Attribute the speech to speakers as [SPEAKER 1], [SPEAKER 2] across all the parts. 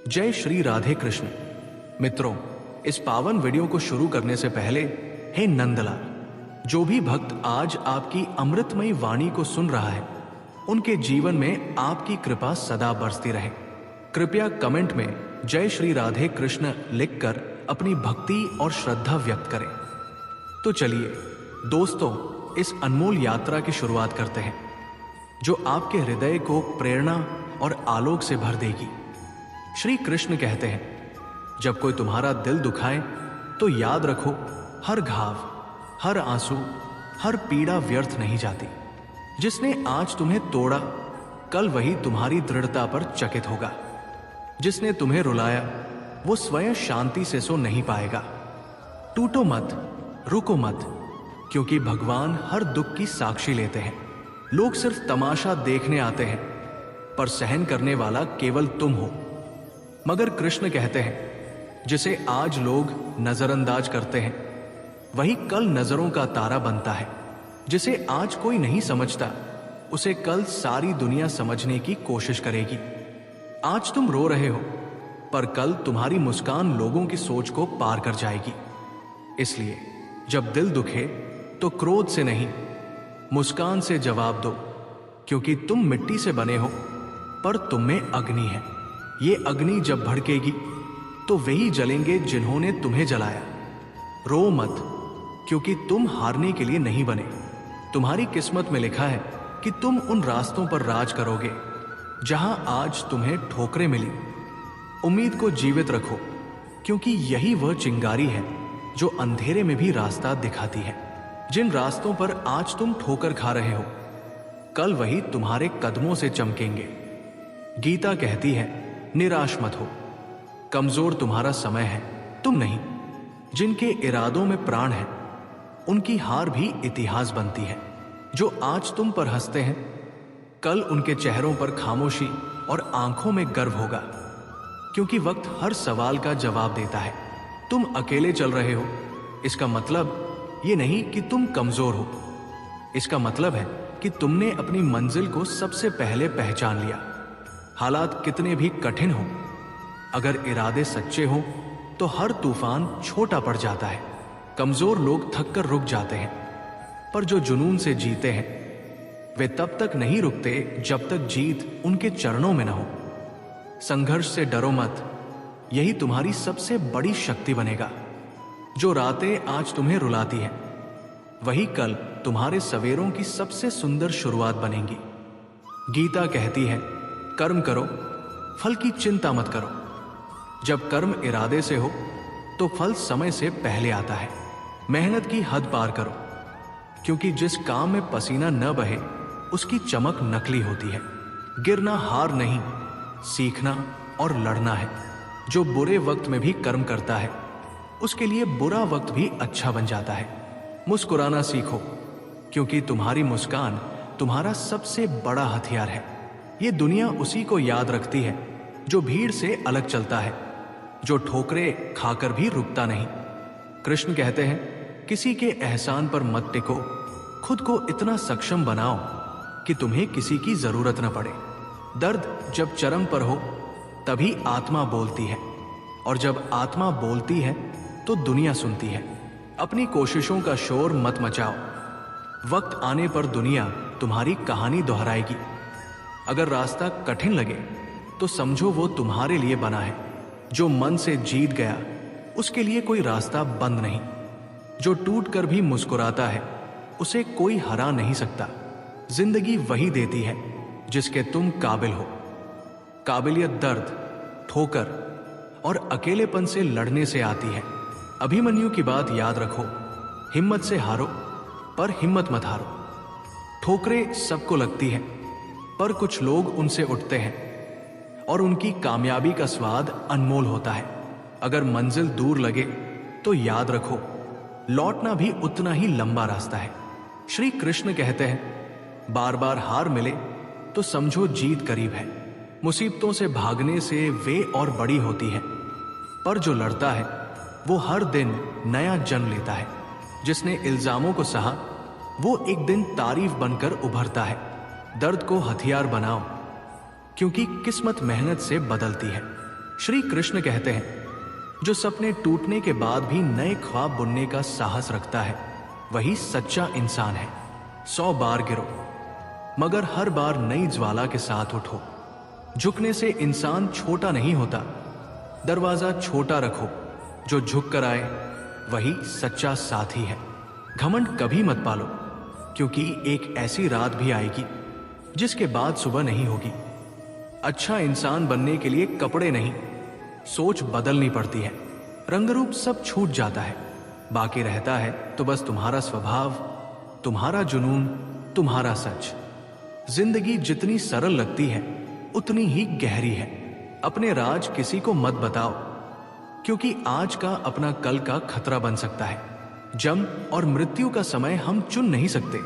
[SPEAKER 1] जय श्री राधे कृष्ण। मित्रों, इस पावन वीडियो को शुरू करने से पहले, हे नंदलाल, जो भी भक्त आज आपकी अमृतमयी वाणी को सुन रहा है, उनके जीवन में आपकी कृपा सदा बरसती रहे। कृपया कमेंट में जय श्री राधे कृष्ण लिखकर अपनी भक्ति और श्रद्धा व्यक्त करें। तो चलिए दोस्तों, इस अनमोल यात्रा की शुरुआत करते हैं, जो आपके हृदय को प्रेरणा और आलोक से भर देगी। श्री कृष्ण कहते हैं, जब कोई तुम्हारा दिल दुखाए तो याद रखो, हर घाव, हर आंसू, हर पीड़ा व्यर्थ नहीं जाती। जिसने आज तुम्हें तोड़ा, कल वही तुम्हारी दृढ़ता पर चकित होगा। जिसने तुम्हें रुलाया, वो स्वयं शांति से सो नहीं पाएगा। टूटो मत, रुको मत, क्योंकि भगवान हर दुख की साक्षी लेते हैं। लोग सिर्फ तमाशा देखने आते हैं, पर सहन करने वाला केवल तुम हो। मगर कृष्ण कहते हैं, जिसे आज लोग नजरअंदाज करते हैं, वही कल नजरों का तारा बनता है। जिसे आज कोई नहीं समझता, उसे कल सारी दुनिया समझने की कोशिश करेगी। आज तुम रो रहे हो, पर कल तुम्हारी मुस्कान लोगों की सोच को पार कर जाएगी। इसलिए जब दिल दुखे तो क्रोध से नहीं, मुस्कान से जवाब दो, क्योंकि तुम मिट्टी से बने हो, पर तुम में अग्नि है। ये अग्नि जब भड़केगी तो वही जलेंगे जिन्होंने तुम्हें जलाया। रो मत, क्योंकि तुम हारने के लिए नहीं बने। तुम्हारी किस्मत में लिखा है कि तुम उन रास्तों पर राज करोगे जहां आज तुम्हें ठोकरें मिली। उम्मीद को जीवित रखो, क्योंकि यही वह चिंगारी है जो अंधेरे में भी रास्ता दिखाती है। जिन रास्तों पर आज तुम ठोकर खा रहे हो, कल वही तुम्हारे कदमों से चमकेंगे। गीता कहती है, निराश मत हो, कमजोर तुम्हारा समय है, तुम नहीं। जिनके इरादों में प्राण है, उनकी हार भी इतिहास बनती है। जो आज तुम पर हंसते हैं, कल उनके चेहरों पर खामोशी और आंखों में गर्व होगा, क्योंकि वक्त हर सवाल का जवाब देता है। तुम अकेले चल रहे हो, इसका मतलब ये नहीं कि तुम कमजोर हो। इसका मतलब है कि तुमने अपनी मंजिल को सबसे पहले पहचान लिया। हालात कितने भी कठिन हो, अगर इरादे सच्चे हों तो हर तूफान छोटा पड़ जाता है। कमजोर लोग थक कर रुक जाते हैं, पर जो जुनून से जीते हैं, वे तब तक नहीं रुकते जब तक जीत उनके चरणों में न हो। संघर्ष से डरो मत, यही तुम्हारी सबसे बड़ी शक्ति बनेगा। जो रातें आज तुम्हें रुलाती हैं, वही कल तुम्हारे सवेरों की सबसे सुंदर शुरुआत बनेंगी। गीता कहती है, कर्म करो, फल की चिंता मत करो। जब कर्म इरादे से हो तो फल समय से पहले आता है। मेहनत की हद पार करो, क्योंकि जिस काम में पसीना न बहे, उसकी चमक नकली होती है। गिरना हार नहीं, सीखना और लड़ना है। जो बुरे वक्त में भी कर्म करता है, उसके लिए बुरा वक्त भी अच्छा बन जाता है। मुस्कुराना सीखो, क्योंकि तुम्हारी मुस्कान तुम्हारा सबसे बड़ा हथियार है। ये दुनिया उसी को याद रखती है जो भीड़ से अलग चलता है, जो ठोकरें खाकर भी रुकता नहीं। कृष्ण कहते हैं, किसी के एहसान पर मत टिको, खुद को इतना सक्षम बनाओ कि तुम्हें किसी की जरूरत न पड़े। दर्द जब चरम पर हो, तभी आत्मा बोलती है, और जब आत्मा बोलती है तो दुनिया सुनती है। अपनी कोशिशों का शोर मत मचाओ, वक्त आने पर दुनिया तुम्हारी कहानी दोहराएगी। अगर रास्ता कठिन लगे तो समझो वो तुम्हारे लिए बना है। जो मन से जीत गया, उसके लिए कोई रास्ता बंद नहीं। जो टूट कर भी मुस्कुराता है, उसे कोई हरा नहीं सकता। जिंदगी वही देती है जिसके तुम काबिल हो। काबिलियत दर्द, ठोकर और अकेलेपन से लड़ने से आती है। अभिमन्यु की बात याद रखो, हिम्मत से हारो, पर हिम्मत मत हारो। ठोकरें सबको लगती है, पर कुछ लोग उनसे उठते हैं, और उनकी कामयाबी का स्वाद अनमोल होता है। अगर मंजिल दूर लगे तो याद रखो, लौटना भी उतना ही लंबा रास्ता है। श्री कृष्ण कहते हैं, बार बार हार मिले तो समझो जीत करीब है। मुसीबतों से भागने से वे और बड़ी होती है, पर जो लड़ता है वो हर दिन नया जन्म लेता है। जिसने इल्जामों को सहा, वो एक दिन तारीफ बनकर उभरता है। दर्द को हथियार बनाओ, क्योंकि किस्मत मेहनत से बदलती है। श्री कृष्ण कहते हैं, जो सपने टूटने के बाद भी नए ख्वाब बुनने का साहस रखता है वही सच्चा इंसान है। 100 बार गिरो मगर हर बार नई ज्वाला के साथ उठो। झुकने से इंसान छोटा नहीं होता, दरवाजा छोटा रखो, जो झुक कर आए वही सच्चा साथी है। घमंड कभी मत पालो, क्योंकि एक ऐसी रात भी आएगी जिसके बाद सुबह नहीं होगी। अच्छा इंसान बनने के लिए कपड़े नहीं, सोच बदलनी पड़ती है। रंग रूप सब छूट जाता है, बाकी रहता है तो बस तुम्हारा स्वभाव, तुम्हारा जुनून, तुम्हारा सच। जिंदगी जितनी सरल लगती है उतनी ही गहरी है। अपने राज किसी को मत बताओ, क्योंकि आज का अपना कल का खतरा बन सकता है। जन्म और मृत्यु का समय हम चुन नहीं सकते,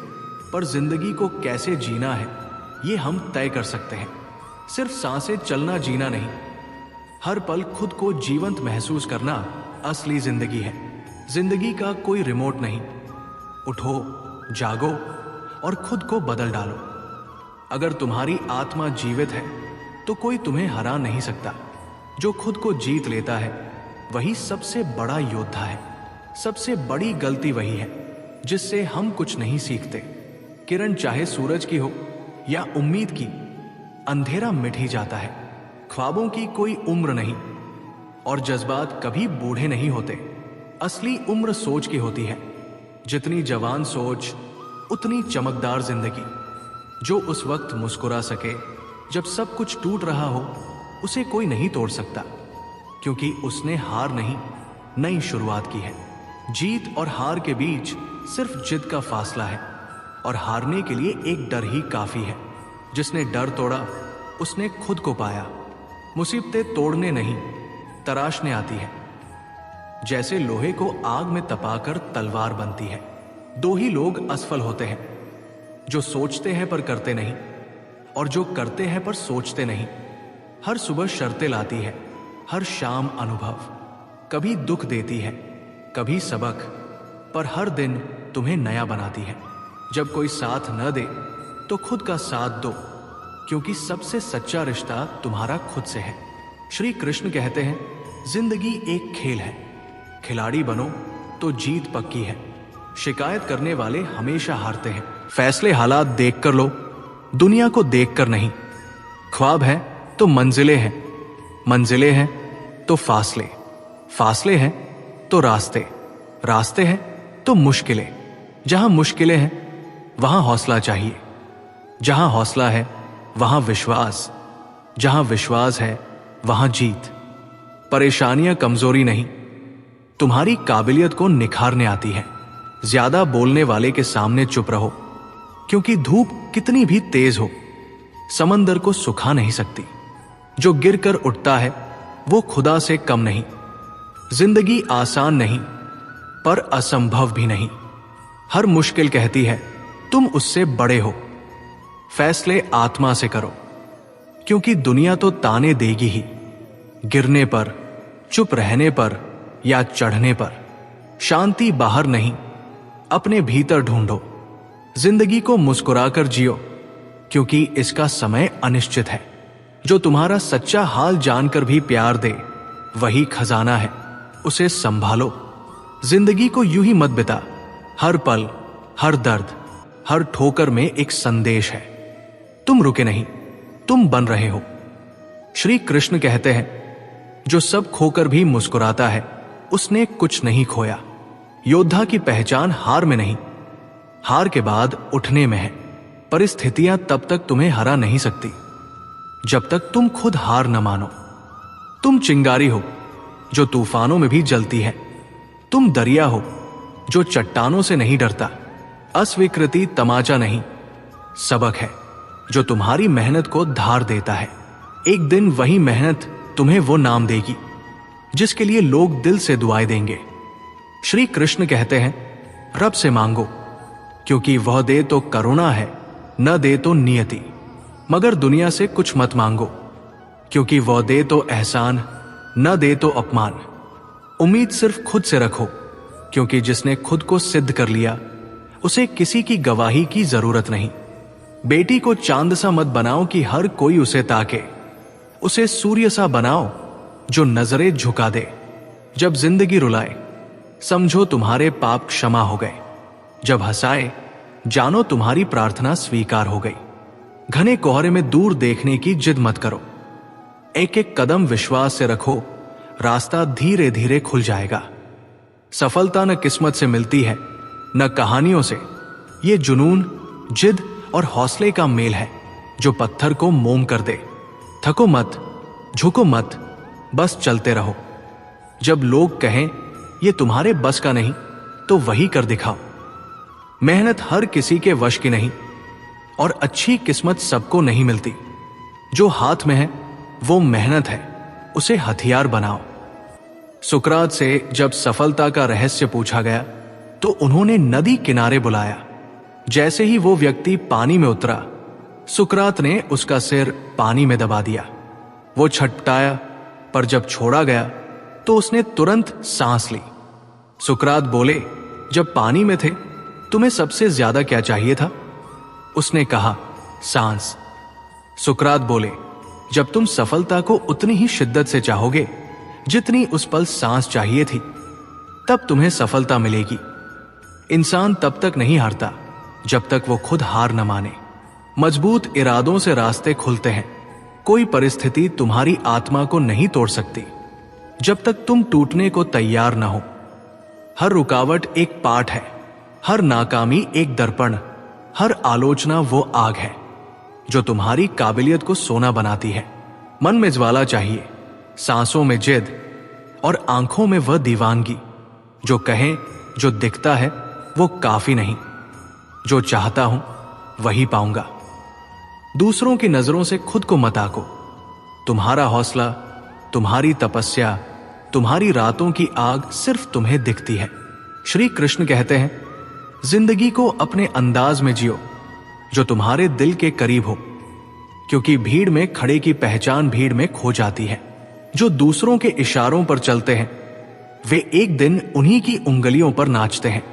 [SPEAKER 1] पर जिंदगी को कैसे जीना है ये हम तय कर सकते हैं। सिर्फ सांसें चलना जीना नहीं, हर पल खुद को जीवंत महसूस करना असली जिंदगी है। जिंदगी का कोई रिमोट नहीं। उठो, जागो और खुद को बदल डालो। अगर तुम्हारी आत्मा जीवित है तो कोई तुम्हें हरा नहीं सकता। जो खुद को जीत लेता है वही सबसे बड़ा योद्धा है। सबसे बड़ी गलती वही है जिससे हम कुछ नहीं सीखते। किरण चाहे सूरज की हो या उम्मीद की, अंधेरा मिट ही जाता है। ख्वाबों की कोई उम्र नहीं और जज्बात कभी बूढ़े नहीं होते। असली उम्र सोच की होती है। जितनी जवान सोच उतनी चमकदार जिंदगी। जो उस वक्त मुस्कुरा सके जब सब कुछ टूट रहा हो, उसे कोई नहीं तोड़ सकता, क्योंकि उसने हार नहीं, नई शुरुआत की है। जीत और हार के बीच सिर्फ जिद का फासला है, और हारने के लिए एक डर ही काफी है। जिसने डर तोड़ा उसने खुद को पाया। मुसीबतें तोड़ने नहीं, तराशने आती है। जैसे लोहे को आग में तपाकर तलवार बनती है। 2 ही लोग असफल होते हैं, जो सोचते हैं पर करते नहीं, और जो करते हैं पर सोचते नहीं। हर सुबह शर्तें लाती है, हर शाम अनुभव। कभी दुख देती है, कभी सबक, पर हर दिन तुम्हें नया बनाती है। जब कोई साथ न दे तो खुद का साथ दो, क्योंकि सबसे सच्चा रिश्ता तुम्हारा खुद से है। श्री कृष्ण कहते हैं, जिंदगी एक खेल है, खिलाड़ी बनो तो जीत पक्की है। शिकायत करने वाले हमेशा हारते हैं। फैसले हालात देख कर लो, दुनिया को देख कर नहीं। ख्वाब है तो मंजिलें हैं, मंजिलें हैं तो फासले, फासले हैं तो रास्ते, रास्ते हैं तो मुश्किलें। जहां मुश्किलें हैं वहां हौसला चाहिए, जहां हौसला है वहां विश्वास, जहां विश्वास है वहां जीत। परेशानियां कमजोरी नहीं, तुम्हारी काबिलियत को निखारने आती है। ज्यादा बोलने वाले के सामने चुप रहो, क्योंकि धूप कितनी भी तेज हो समंदर को सुखा नहीं सकती। जो गिरकर उठता है वो खुदा से कम नहीं। जिंदगी आसान नहीं, पर असंभव भी नहीं। हर मुश्किल कहती है तुम उससे बड़े हो। फैसले आत्मा से करो, क्योंकि दुनिया तो ताने देगी ही। गिरने पर, चुप रहने पर या चढ़ने पर। शांति बाहर नहीं, अपने भीतर ढूंढो। जिंदगी को मुस्कुराकर जियो, क्योंकि इसका समय अनिश्चित है। जो तुम्हारा सच्चा हाल जानकर भी प्यार दे वही खजाना है, उसे संभालो। जिंदगी को यूं ही मत बिता। हर पल, हर दर्द, हर ठोकर में एक संदेश है। तुम रुके नहीं, तुम बन रहे हो। श्री कृष्ण कहते हैं, जो सब खोकर भी मुस्कुराता है उसने कुछ नहीं खोया। योद्धा की पहचान हार में नहीं, हार के बाद उठने में है। परिस्थितियां तब तक तुम्हें हरा नहीं सकती जब तक तुम खुद हार न मानो। तुम चिंगारी हो जो तूफानों में भी जलती है। तुम दरिया हो जो चट्टानों से नहीं डरता। अस्वीकृति तमाचा नहीं, सबक है जो तुम्हारी मेहनत को धार देता है। एक दिन वही मेहनत तुम्हें वो नाम देगी जिसके लिए लोग दिल से दुआएं देंगे। श्री कृष्ण कहते हैं, रब से मांगो, क्योंकि वह दे तो करुणा है, न दे तो नियति। मगर दुनिया से कुछ मत मांगो, क्योंकि वह दे तो एहसान, न दे तो अपमान। उम्मीद सिर्फ खुद से रखो, क्योंकि जिसने खुद को सिद्ध कर लिया उसे किसी की गवाही की जरूरत नहीं। बेटी को चांद सा मत बनाओ कि हर कोई उसे ताके। उसे सूर्य सा बनाओ जो नजरें झुका दे। जब जिंदगी रुलाए समझो तुम्हारे पाप क्षमा हो गए। जब हंसाए जानो तुम्हारी प्रार्थना स्वीकार हो गई। घने कोहरे में दूर देखने की जिद मत करो। एक एक कदम विश्वास से रखो, रास्ता धीरे धीरे खुल जाएगा। सफलता न किस्मत से मिलती है न कहानियों से। ये जुनून, जिद और हौसले का मेल है जो पत्थर को मोम कर दे। थको मत, झुको मत, बस चलते रहो। जब लोग कहें ये तुम्हारे बस का नहीं, तो वही कर दिखाओ। मेहनत हर किसी के वश की नहीं और अच्छी किस्मत सबको नहीं मिलती। जो हाथ में है वो मेहनत है, उसे हथियार बनाओ। सुकरात से जब सफलता का रहस्य पूछा गया तो उन्होंने नदी किनारे बुलाया। जैसे ही वो व्यक्ति पानी में उतरा, सुकरात ने उसका सिर पानी में दबा दिया। वो छटपटाया, पर जब छोड़ा गया तो उसने तुरंत सांस ली। सुकरात बोले, जब पानी में थे तुम्हें सबसे ज्यादा क्या चाहिए था? उसने कहा, सांस। सुकरात बोले, जब तुम सफलता को उतनी ही शिद्दत से चाहोगे जितनी उस पल सांस चाहिए थी, तब तुम्हें सफलता मिलेगी। इंसान तब तक नहीं हारता जब तक वो खुद हार न माने। मजबूत इरादों से रास्ते खुलते हैं। कोई परिस्थिति तुम्हारी आत्मा को नहीं तोड़ सकती जब तक तुम टूटने को तैयार न हो। हर रुकावट एक पाठ है, हर नाकामी एक दर्पण, हर आलोचना वो आग है जो तुम्हारी काबिलियत को सोना बनाती है। मन में ज्वाला चाहिए, सांसों में जिद और आंखों में वह दीवानगी जो कहे जो दिखता है वो काफी नहीं, जो चाहता हूं वही पाऊंगा। दूसरों की नजरों से खुद को मत आको। तुम्हारा हौसला, तुम्हारी तपस्या, तुम्हारी रातों की आग सिर्फ तुम्हें दिखती है। श्री कृष्ण कहते हैं, जिंदगी को अपने अंदाज में जियो जो तुम्हारे दिल के करीब हो, क्योंकि भीड़ में खड़े की पहचान भीड़ में खो जाती है। जो दूसरों के इशारों पर चलते हैं वे एक दिन उन्हीं की उंगलियों पर नाचते हैं।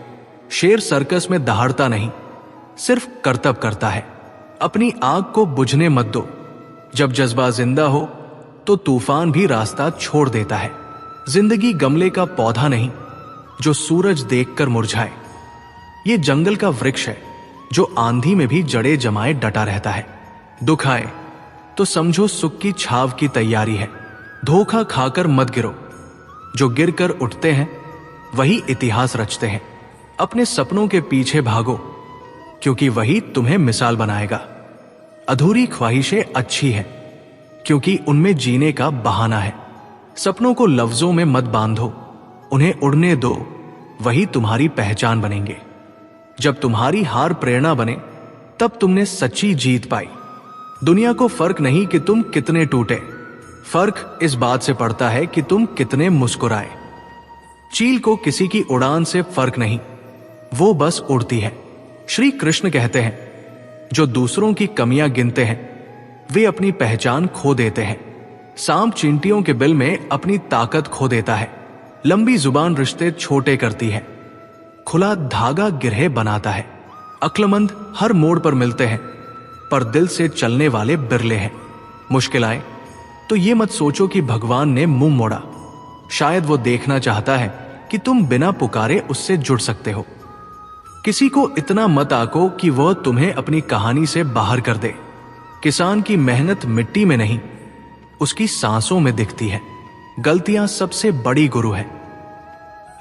[SPEAKER 1] शेर सर्कस में दहाड़ता नहीं, सिर्फ करतब करता है। अपनी आग को बुझने मत दो। जब जज्बा जिंदा हो तो तूफान भी रास्ता छोड़ देता है। जिंदगी गमले का पौधा नहीं जो सूरज देखकर मुरझाए। ये जंगल का वृक्ष है जो आंधी में भी जड़े जमाए डटा रहता है। दुख आए तो समझो सुख की छाव की तैयारी है। धोखा खाकर मत गिरो। जो गिरकर उठते हैं वही इतिहास रचते हैं। अपने सपनों के पीछे भागो, क्योंकि वही तुम्हें मिसाल बनाएगा। अधूरी ख्वाहिशें अच्छी हैं, क्योंकि उनमें जीने का बहाना है। सपनों को लफ्जों में मत बांधो, उन्हें उड़ने दो, वही तुम्हारी पहचान बनेंगे। जब तुम्हारी हार प्रेरणा बने तब तुमने सच्ची जीत पाई। दुनिया को फर्क नहीं कि तुम कितने टूटे, फर्क इस बात से पड़ता है कि तुम कितने मुस्कुराए। चील को किसी की उड़ान से फर्क नहीं, वो बस उड़ती है। श्री कृष्ण कहते हैं, जो दूसरों की कमियां गिनते हैं वे अपनी पहचान खो देते हैं। सांप चींटियों के बिल में अपनी ताकत खो देता है। लंबी जुबान रिश्ते छोटे करती है, खुला धागा गिरहे बनाता है। अक्लमंद हर मोड़ पर मिलते हैं, पर दिल से चलने वाले बिरले हैं। मुश्किल आए तो ये मत सोचो कि भगवान ने मुंह मोड़ा। शायद वो देखना चाहता है कि तुम बिना पुकारे उससे जुड़ सकते हो। किसी को इतना मत आको कि वह तुम्हें अपनी कहानी से बाहर कर दे। किसान की मेहनत मिट्टी में नहीं, उसकी सांसों में दिखती है। गलतियां सबसे बड़ी गुरु है।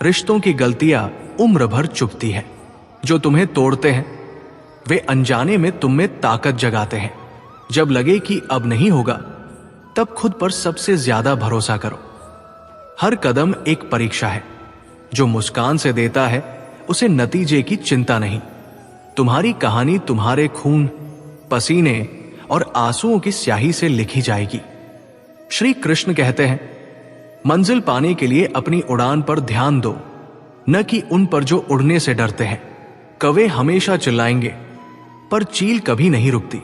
[SPEAKER 1] रिश्तों की गलतियां उम्र भर चुभती है। जो तुम्हें तोड़ते हैं वे अनजाने में तुम में ताकत जगाते हैं। जब लगे कि अब नहीं होगा, तब खुद पर सबसे ज्यादा भरोसा करो। हर कदम एक परीक्षा है। जो मुस्कान से देता है उसे नतीजे की चिंता नहीं। तुम्हारी कहानी तुम्हारे खून, पसीने और आंसुओं की स्याही से लिखी जाएगी। श्री कृष्ण कहते हैं, मंजिल पाने के लिए अपनी उड़ान पर ध्यान दो, न कि उन पर जो उड़ने से डरते हैं। कौवे हमेशा चिल्लाएंगे, पर चील कभी नहीं रुकती।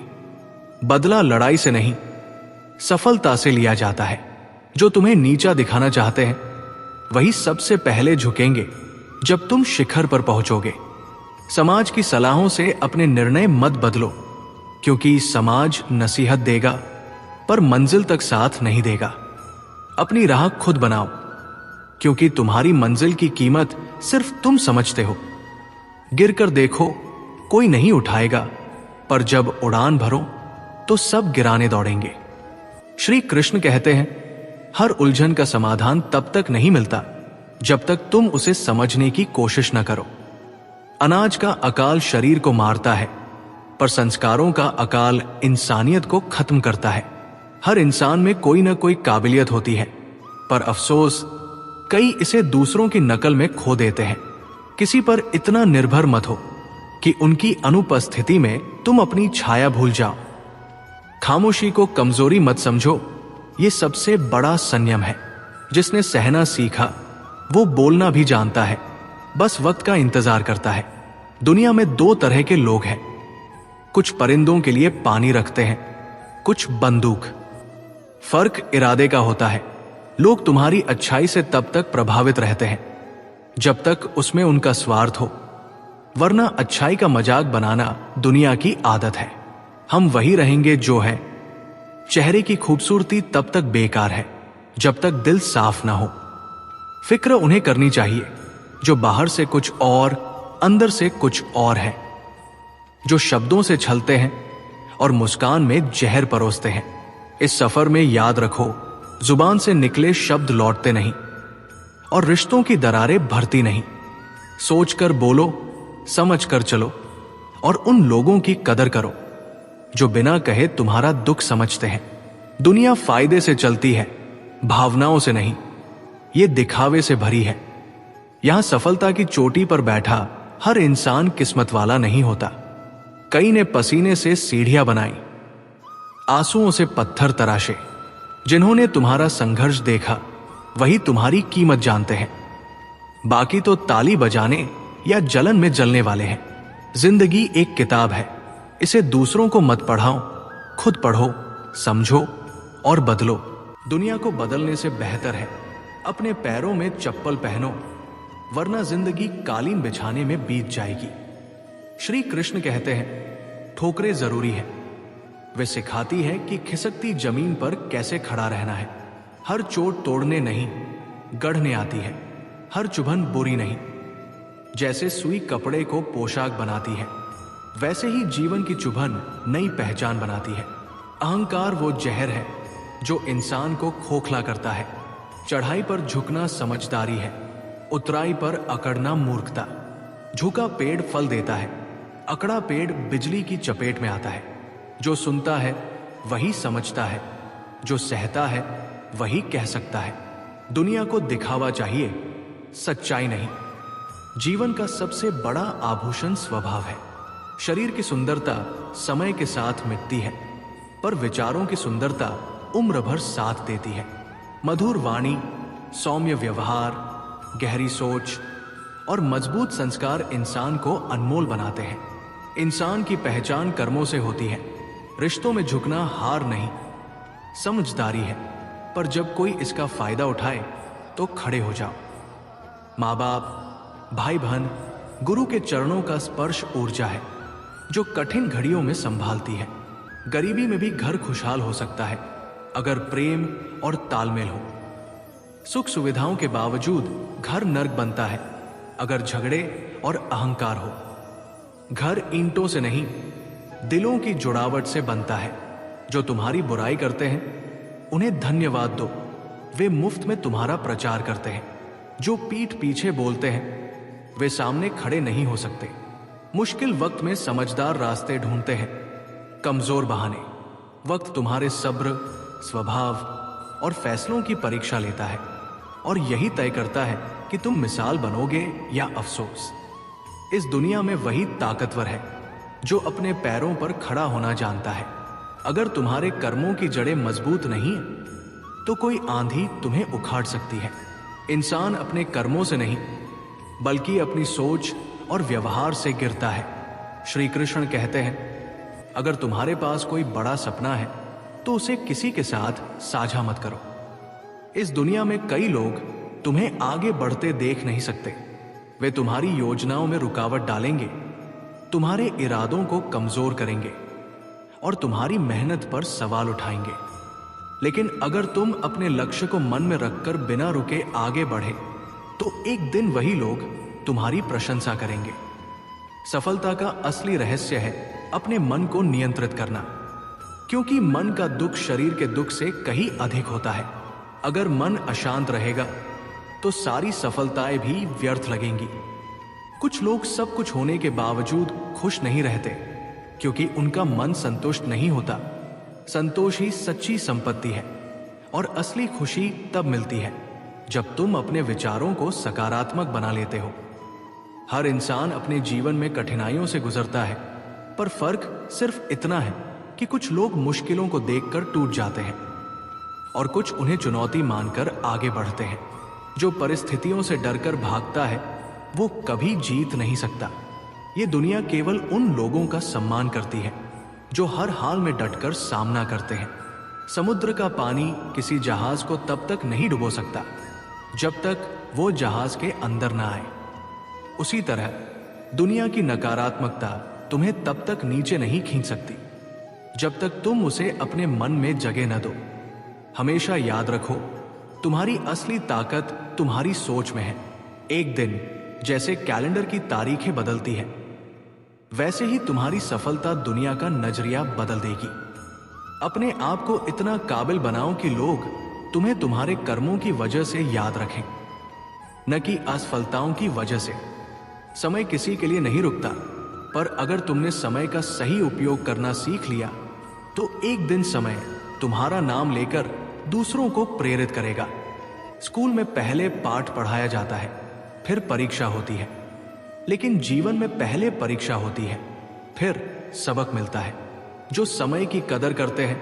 [SPEAKER 1] बदला लड़ाई से नहीं, सफलता से लिया जाता है। जो तुम्हें नीचा दिखाना चाहते हैं वही सबसे पहले झुकेंगे जब तुम शिखर पर पहुंचोगे। समाज की सलाहों से अपने निर्णय मत बदलो, क्योंकि समाज नसीहत देगा पर मंजिल तक साथ नहीं देगा। अपनी राह खुद बनाओ, क्योंकि तुम्हारी मंजिल की कीमत सिर्फ तुम समझते हो। गिरकर देखो, कोई नहीं उठाएगा, पर जब उड़ान भरो तो सब गिराने दौड़ेंगे। श्री कृष्ण कहते हैं, हर उलझन का समाधान तब तक नहीं मिलता जब तक तुम उसे समझने की कोशिश न करो। अनाज का अकाल शरीर को मारता है, पर संस्कारों का अकाल इंसानियत को खत्म करता है। हर इंसान में कोई ना कोई काबिलियत होती है, पर अफसोस कई इसे दूसरों की नकल में खो देते हैं। किसी पर इतना निर्भर मत हो कि उनकी अनुपस्थिति में तुम अपनी छाया भूल जाओ। खामोशी को कमजोरी मत समझो, यह सबसे बड़ा संयम है। जिसने सहना सीखा वो बोलना भी जानता है, बस वक्त का इंतजार करता है। दुनिया में दो तरह के लोग हैं, कुछ परिंदों के लिए पानी रखते हैं, कुछ बंदूक। फर्क इरादे का होता है। लोग तुम्हारी अच्छाई से तब तक प्रभावित रहते हैं जब तक उसमें उनका स्वार्थ हो, वरना अच्छाई का मजाक बनाना दुनिया की आदत है। हम वही रहेंगे जो है। चेहरे की खूबसूरती तब तक बेकार है जब तक दिल साफ ना हो। फिक्र उन्हें करनी चाहिए जो बाहर से कुछ और अंदर से कुछ और है, जो शब्दों से छलते हैं और मुस्कान में जहर परोसते हैं। इस सफर में याद रखो, जुबान से निकले शब्द लौटते नहीं और रिश्तों की दरारें भरती नहीं। सोच कर बोलो, समझ कर चलो और उन लोगों की कदर करो जो बिना कहे तुम्हारा दुख समझते हैं। दुनिया फायदे से चलती है, भावनाओं से नहीं। ये दिखावे से भरी है। यहां सफलता की चोटी पर बैठा हर इंसान किस्मत वाला नहीं होता। कई ने पसीने से सीढ़ियां बनाई, आंसुओं से पत्थर तराशे। जिन्होंने तुम्हारा संघर्ष देखा वही तुम्हारी कीमत जानते हैं। बाकी तो ताली बजाने या जलन में जलने वाले हैं। जिंदगी एक किताब है, इसे दूसरों को मत पढ़ाओ, खुद पढ़ो, समझो और बदलो। दुनिया को बदलने से बेहतर है अपने पैरों में चप्पल पहनो, वरना जिंदगी कालीन बिछाने में बीत जाएगी। श्री कृष्ण कहते हैं, ठोकरें जरूरी है। वे सिखाती है कि खिसकती जमीन पर कैसे खड़ा रहना है। हर चोट तोड़ने नहीं, गढ़ने आती है। हर चुभन बुरी नहीं। जैसे सुई कपड़े को पोशाक बनाती है, वैसे ही जीवन की चुभन नई पहचान बनाती है। अहंकार वो जहर है जो इंसान को खोखला करता है। चढ़ाई पर झुकना समझदारी है, उतराई पर अकड़ना मूर्खता। झुका पेड़ फल देता है, अकड़ा पेड़ बिजली की चपेट में आता है। जो सुनता है वही समझता है, जो सहता है वही कह सकता है। दुनिया को दिखावा चाहिए, सच्चाई नहीं। जीवन का सबसे बड़ा आभूषण स्वभाव है। शरीर की सुंदरता समय के साथ मिटती है, पर विचारों की सुंदरता उम्र भर साथ देती है। मधुर वाणी, सौम्य व्यवहार, गहरी सोच और मजबूत संस्कार इंसान को अनमोल बनाते हैं। इंसान की पहचान कर्मों से होती है। रिश्तों में झुकना हार नहीं, समझदारी है। पर जब कोई इसका फायदा उठाए तो खड़े हो जाओ। माँ बाप, भाई बहन, गुरु के चरणों का स्पर्श ऊर्जा है जो कठिन घड़ियों में संभालती है। गरीबी में भी घर खुशहाल हो सकता है अगर प्रेम और तालमेल हो। सुख सुविधाओं के बावजूद घर नर्क बनता है अगर झगड़े और अहंकार हो। घर ईंटों से नहीं, दिलों की जुड़ावट से बनता है। जो तुम्हारी बुराई करते हैं उन्हें धन्यवाद दो, वे मुफ्त में तुम्हारा प्रचार करते हैं। जो पीठ पीछे बोलते हैं वे सामने खड़े नहीं हो सकते। मुश्किल वक्त में समझदार रास्ते ढूंढते हैं, कमजोर बहाने। वक्त तुम्हारे सब्र, स्वभाव और फैसलों की परीक्षा लेता है और यही तय करता है कि तुम मिसाल बनोगे या अफसोस। इस दुनिया में वही ताकतवर है जो अपने पैरों पर खड़ा होना जानता है। अगर तुम्हारे कर्मों की जड़ें मजबूत नहीं है तो कोई आंधी तुम्हें उखाड़ सकती है। इंसान अपने कर्मों से नहीं बल्कि अपनी सोच और व्यवहार से गिरता है। श्री कृष्ण कहते हैं, अगर तुम्हारे पास कोई बड़ा सपना है तो उसे किसी के साथ साझा मत करो। इस दुनिया में कई लोग तुम्हें आगे बढ़ते देख नहीं सकते। वे तुम्हारी योजनाओं में रुकावट डालेंगे, तुम्हारे इरादों को कमजोर करेंगे और तुम्हारी मेहनत पर सवाल उठाएंगे। लेकिन अगर तुम अपने लक्ष्य को मन में रखकर बिना रुके आगे बढ़े तो एक दिन वही लोग तुम्हारी प्रशंसा करेंगे। सफलता का असली रहस्य है अपने मन को नियंत्रित करना, क्योंकि मन का दुख शरीर के दुख से कहीं अधिक होता है। अगर मन अशांत रहेगा तो सारी सफलताएं भी व्यर्थ लगेंगी। कुछ लोग सब कुछ होने के बावजूद खुश नहीं रहते क्योंकि उनका मन संतुष्ट नहीं होता। संतोष ही सच्ची संपत्ति है और असली खुशी तब मिलती है जब तुम अपने विचारों को सकारात्मक बना लेते हो। हर इंसान अपने जीवन में कठिनाइयों से गुजरता है, पर फर्क सिर्फ इतना है कि कुछ लोग मुश्किलों को देखकर टूट जाते हैं और कुछ उन्हें चुनौती मानकर आगे बढ़ते हैं। जो परिस्थितियों से डरकर भागता है वो कभी जीत नहीं सकता। ये दुनिया केवल उन लोगों का सम्मान करती है जो हर हाल में डटकर सामना करते हैं। समुद्र का पानी किसी जहाज को तब तक नहीं डुबो सकता जब तक वो जहाज के अंदर ना आए। उसी तरह दुनिया की नकारात्मकता तुम्हें तब तक नीचे नहीं खींच सकती जब तक तुम उसे अपने मन में जगह न दो। हमेशा याद रखो, तुम्हारी असली ताकत तुम्हारी सोच में है। एक दिन जैसे कैलेंडर की तारीखें बदलती है, वैसे ही तुम्हारी सफलता दुनिया का नजरिया बदल देगी। अपने आप को इतना काबिल बनाओ कि लोग तुम्हें तुम्हारे कर्मों की वजह से याद रखें, न कि असफलताओं की वजह से। समय किसी के लिए नहीं रुकता, पर अगर तुमने समय का सही उपयोग करना सीख लिया तो एक दिन समय तुम्हारा नाम लेकर दूसरों को प्रेरित करेगा। स्कूल में पहले पाठ पढ़ाया जाता है, फिर परीक्षा होती है, लेकिन जीवन में पहले परीक्षा होती है, फिर सबक मिलता है। जो समय की कदर करते हैं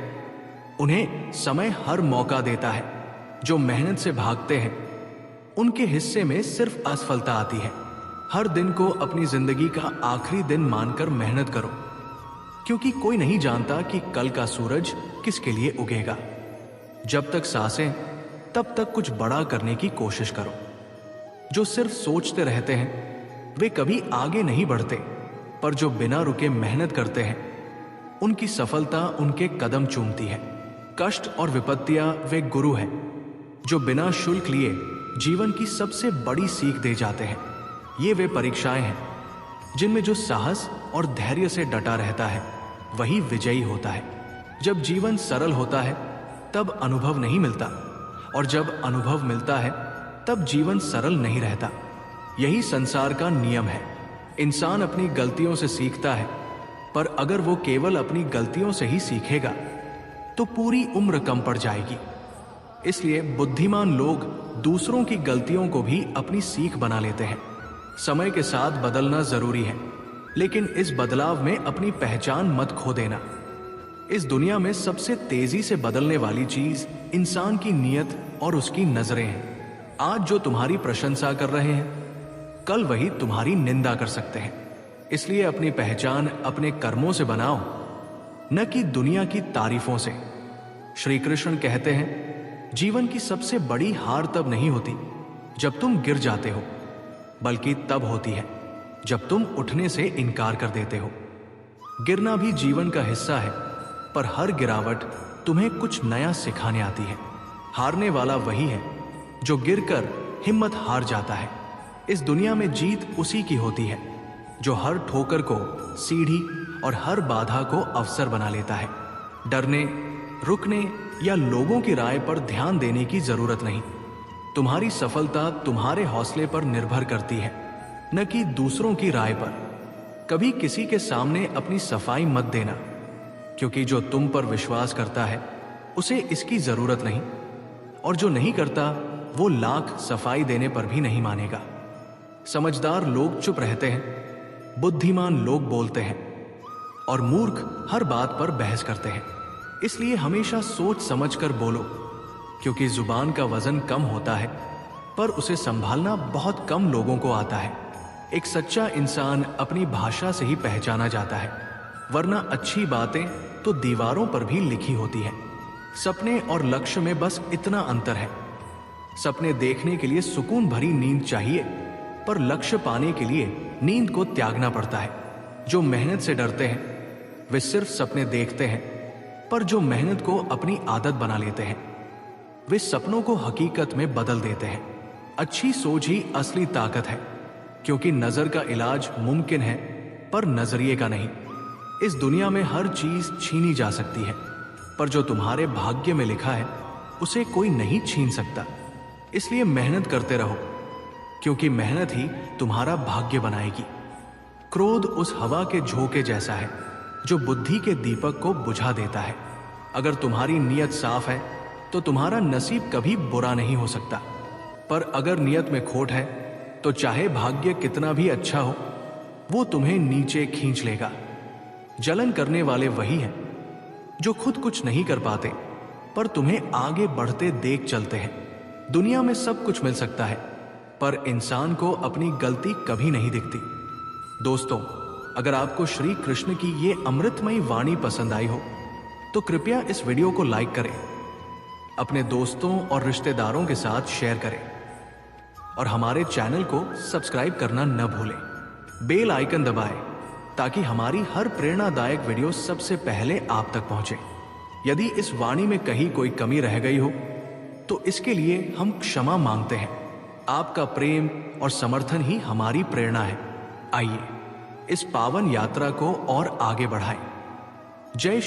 [SPEAKER 1] उन्हें समय हर मौका देता है। जो मेहनत से भागते हैं उनके हिस्से में सिर्फ असफलता आती है। हर दिन को अपनी जिंदगी का आखिरी दिन मानकर मेहनत करो, क्योंकि कोई नहीं जानता कि कल का सूरज किसके लिए उगेगा। जब तक सांसें तब तक कुछ बड़ा करने की कोशिश करो। जो सिर्फ सोचते रहते हैं वे कभी आगे नहीं बढ़ते, पर जो बिना रुके मेहनत करते हैं उनकी सफलता उनके कदम चूमती है। कष्ट और विपत्तियां वे गुरु हैं जो बिना शुल्क लिए जीवन की सबसे बड़ी सीख दे जाते हैं। ये वे परीक्षाएं हैं जिनमें जो साहस और धैर्य से डटा रहता है वही विजयी होता है। जब जीवन सरल होता है तब अनुभव नहीं मिलता, और जब अनुभव मिलता है तब जीवन सरल नहीं रहता। यही संसार का नियम है। इंसान अपनी गलतियों से सीखता है, पर अगर वो केवल अपनी गलतियों से ही सीखेगा तो पूरी उम्र कम पड़ जाएगी। इसलिए बुद्धिमान लोग दूसरों की गलतियों को भी अपनी सीख बना लेते हैं। समय के साथ बदलना जरूरी है, लेकिन इस बदलाव में अपनी पहचान मत खो देना। इस दुनिया में सबसे तेजी से बदलने वाली चीज इंसान की नीयत और उसकी नजरें हैं। आज जो तुम्हारी प्रशंसा कर रहे हैं कल वही तुम्हारी निंदा कर सकते हैं। इसलिए अपनी पहचान अपने कर्मों से बनाओ, न कि दुनिया की तारीफों से। श्री कृष्ण कहते हैं, जीवन की सबसे बड़ी हार तब नहीं होती जब तुम गिर जाते हो, बल्कि तब होती है जब तुम उठने से इनकार कर देते हो। गिरना भी जीवन का हिस्सा है, पर हर गिरावट तुम्हें कुछ नया सिखाने आती है। हारने वाला वही है जो गिरकर हिम्मत हार जाता है। इस दुनिया में जीत उसी की होती है जो हर ठोकर को सीढ़ी और हर बाधा को अवसर बना लेता है। डरने, रुकने या लोगों की राय पर ध्यान देने की जरूरत नहीं। तुम्हारी सफलता तुम्हारे हौसले पर निर्भर करती है, न कि दूसरों की राय पर। कभी किसी के सामने अपनी सफाई मत देना, क्योंकि जो तुम पर विश्वास करता है उसे इसकी जरूरत नहीं, और जो नहीं करता वो लाख सफाई देने पर भी नहीं मानेगा। समझदार लोग चुप रहते हैं, बुद्धिमान लोग बोलते हैं, और मूर्ख हर बात पर बहस करते हैं। इसलिए हमेशा सोच समझकर बोलो, क्योंकि जुबान का वजन कम होता है, पर उसे संभालना बहुत कम लोगों को आता है। एक सच्चा इंसान अपनी भाषा से ही पहचाना जाता है, वरना अच्छी बातें तो दीवारों पर भी लिखी होती हैं। सपने और लक्ष्य में बस इतना अंतर है। सपने देखने के लिए सुकून भरी नींद चाहिए, पर लक्ष्य पाने के लिए नींद को त्यागना पड़ता है। जो मेहनत से डरते हैं वे सिर्फ सपने देखते हैं, पर जो मेहनत को अपनी आदत बना लेते हैं वे सपनों को हकीकत में बदल देते हैं। अच्छी सोच ही असली ताकत है, क्योंकि नजर का इलाज मुमकिन है पर नजरिए का नहीं। इस दुनिया में हर चीज छीनी जा सकती है, पर जो तुम्हारे भाग्य में लिखा है उसे कोई नहीं छीन सकता। इसलिए मेहनत करते रहो, क्योंकि मेहनत ही तुम्हारा भाग्य बनाएगी। क्रोध उस हवा के झोंके जैसा है जो बुद्धि के दीपक को बुझा देता है। अगर तुम्हारी नीयत साफ है तो तुम्हारा नसीब कभी बुरा नहीं हो सकता, पर अगर नीयत में खोट है तो चाहे भाग्य कितना भी अच्छा हो वो तुम्हें नीचे खींच लेगा। जलन करने वाले वही हैं जो खुद कुछ नहीं कर पाते पर तुम्हें आगे बढ़ते देख चलते हैं। दुनिया में सब कुछ मिल सकता है, पर इंसान को अपनी गलती कभी नहीं दिखती। दोस्तों, अगर आपको श्री कृष्ण की ये अमृतमयी वाणी पसंद आई हो तो कृपया इस वीडियो को लाइक करें, अपने दोस्तों और रिश्तेदारों के साथ शेयर करें और हमारे चैनल को सब्सक्राइब करना न भूलें। बेल आइकन दबाएं ताकि हमारी हर प्रेरणादायक वीडियो सबसे पहले आप तक पहुंचे। यदि इस वाणी में कहीं कोई कमी रह गई हो तो इसके लिए हम क्षमा मांगते हैं। आपका प्रेम और समर्थन ही हमारी प्रेरणा है। आइए इस पावन यात्रा को और आगे बढ़ाएं। जय